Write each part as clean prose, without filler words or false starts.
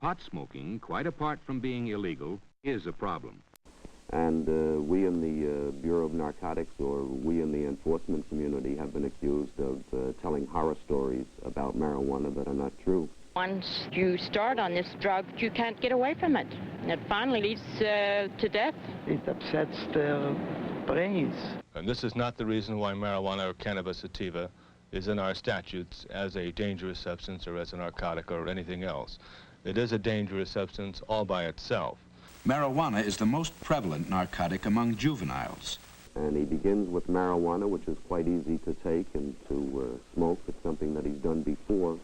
Pot smoking, quite apart from being illegal, is a problem. And we in the Bureau of Narcotics, or we in the enforcement community, have been accused of telling horror stories about marijuana that are not true. Once you start on this drug, you can't get away from it. It finally leads to death. It upsets their brains. And this is not the reason why marijuana or cannabis sativa is in our statutes as a dangerous substance or as a narcotic or anything else. It is a dangerous substance all by itself. Marijuana is the most prevalent narcotic among juveniles. And he begins with marijuana, which is quite easy to take and to smoke. It's something that he's done before.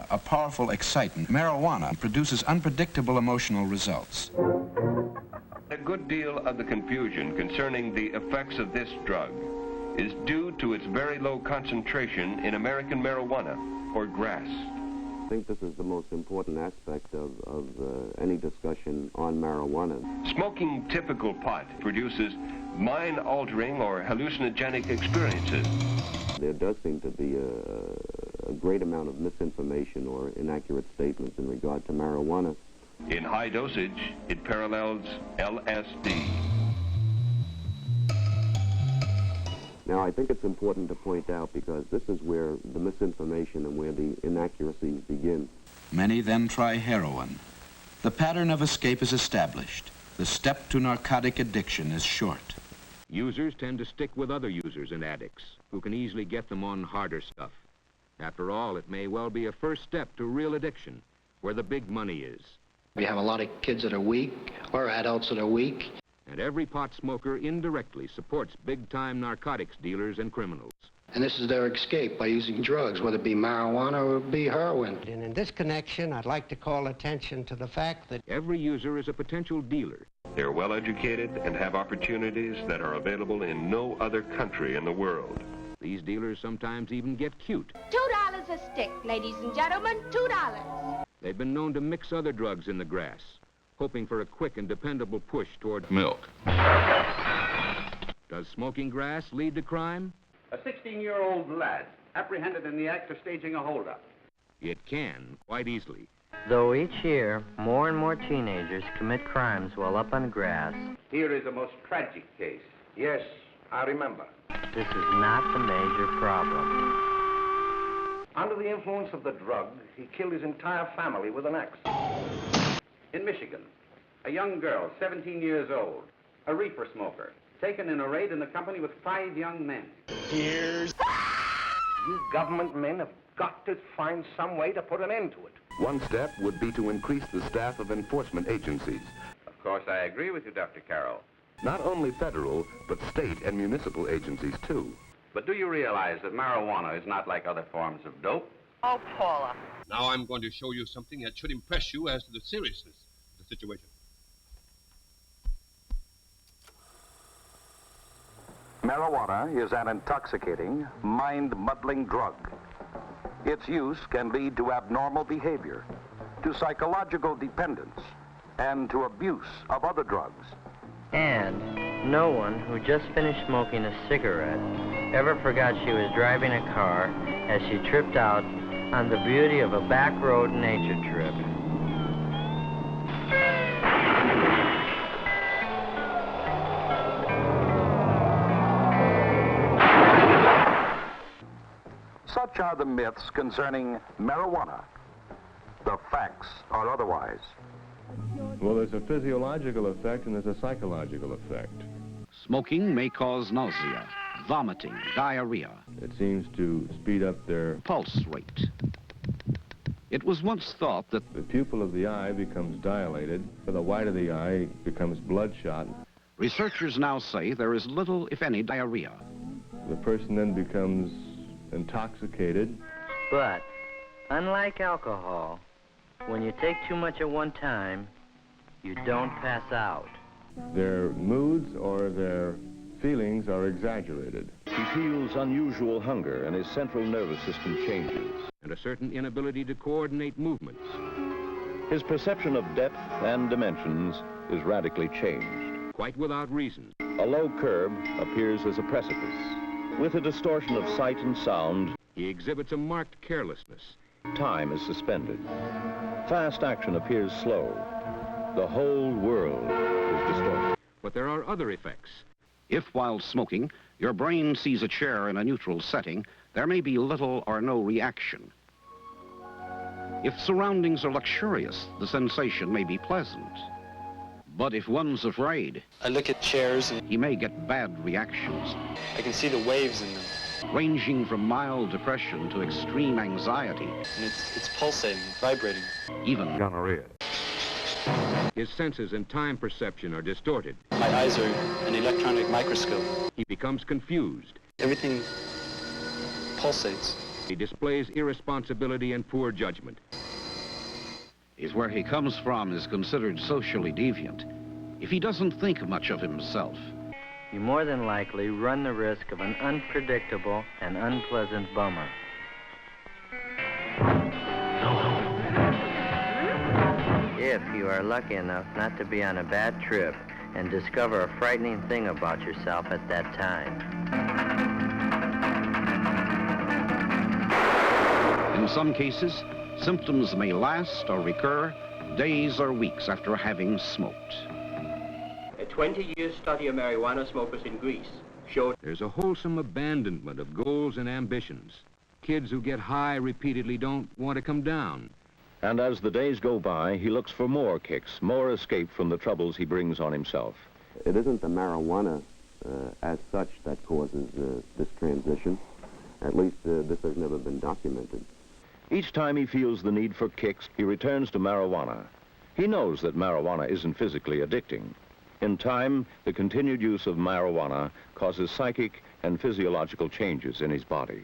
A powerful excitant, marijuana produces unpredictable emotional results. A good deal of the confusion concerning the effects of this drug is due to its very low concentration in American marijuana, or grass. I think this is the most important aspect of any discussion on marijuana. Smoking typical pot produces mind-altering or hallucinogenic experiences. There does seem to be a great amount of misinformation or inaccurate statements in regard to marijuana. In high dosage, it parallels LSD. Now, I think it's important to point out, because this is where the misinformation and where the inaccuracies begin. Many then try heroin. The pattern of escape is established. The step to narcotic addiction is short. Users tend to stick with other users and addicts who can easily get them on harder stuff. After all, it may well be a first step to real addiction, where the big money is. We have a lot of kids that are weak, or adults that are weak. And every pot smoker indirectly supports big-time narcotics dealers and criminals. And this is their escape by using drugs, whether it be marijuana or it be heroin. And in this connection, I'd like to call attention to the fact that every user is a potential dealer. They're well educated and have opportunities that are available in no other country in the world. These dealers sometimes even get cute. $2 a stick, ladies and gentlemen, $2. They've been known to mix other drugs in the grass, hoping for a quick and dependable push toward Milk. Does smoking grass lead to crime? A 16-year-old lad apprehended in the act of staging a holdup. It can, quite easily. Though each year, more and more teenagers commit crimes while up on grass. Here is a most tragic case. Yes, I remember. This is not the major problem. Under the influence of the drug, he killed his entire family with an axe. In Michigan, a young girl, 17 years old, a reefer smoker, taken in a raid in the company with 5 young men. Here's... You government men have got to find some way to put an end to it. One step would be to increase the staff of enforcement agencies. Of course, I agree with you, Dr. Carroll. Not only federal, but state and municipal agencies, too. But do you realize that marijuana is not like other forms of dope? Oh, Paula. Now I'm going to show you something that should impress you as to the seriousness of the situation. Marijuana is an intoxicating, mind-muddling drug. Its use can lead to abnormal behavior, to psychological dependence, and to abuse of other drugs. And no one who just finished smoking a cigarette ever forgot she was driving a car as she tripped out on the beauty of a back road nature trip. Such are the myths concerning marijuana. The facts are otherwise. Well, there's a physiological effect and there's a psychological effect. Smoking may cause nausea, vomiting, diarrhea. It seems to speed up their pulse rate. It was once thought that the pupil of the eye becomes dilated, the white of the eye becomes bloodshot. Researchers now say there is little, if any, diarrhea. The person then becomes intoxicated. But, unlike alcohol, when you take too much at one time, you don't pass out. Their moods or their feelings are exaggerated. He feels unusual hunger and his central nervous system changes. And a certain inability to coordinate movements. His perception of depth and dimensions is radically changed. Quite without reason. A low curb appears as a precipice. With a distortion of sight and sound, he exhibits a marked carelessness, Time is suspended. Fast action appears slow. The whole world is distorted. But there are other effects. If while smoking, your brain sees a chair in a neutral setting, there may be little or no reaction. If surroundings are luxurious, the sensation may be pleasant. But if one's afraid, I look at chairs and he may get bad reactions, I can see the waves in them. ranging from mild depression to extreme anxiety. And it's pulsating, vibrating. Even gonorrhea. His senses and time perception are distorted. My eyes are an electronic microscope. He becomes confused. Everything pulsates. He displays irresponsibility and poor judgment. is where he comes from is considered socially deviant. If he doesn't think much of himself, you more than likely run the risk of an unpredictable and unpleasant bummer. If you are lucky enough not to be on a bad trip and discover a frightening thing about yourself at that time. In some cases, symptoms may last or recur days or weeks after having smoked. A 20-year study of marijuana smokers in Greece showed there's a wholesome abandonment of goals and ambitions. Kids who get high repeatedly don't want to come down. And as the days go by, he looks for more kicks, more escape from the troubles he brings on himself. It isn't the marijuana as such that causes this transition. At least this has never been documented. Each time he feels the need for kicks, he returns to marijuana. He knows that marijuana isn't physically addicting. In time, the continued use of marijuana causes psychic and physiological changes in his body.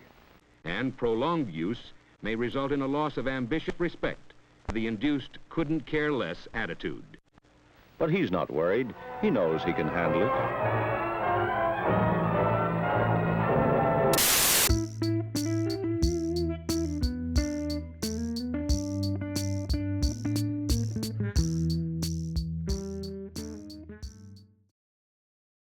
And prolonged use may result in a loss of ambitious respect, the induced couldn't care less attitude. But he's not worried. He knows he can handle it.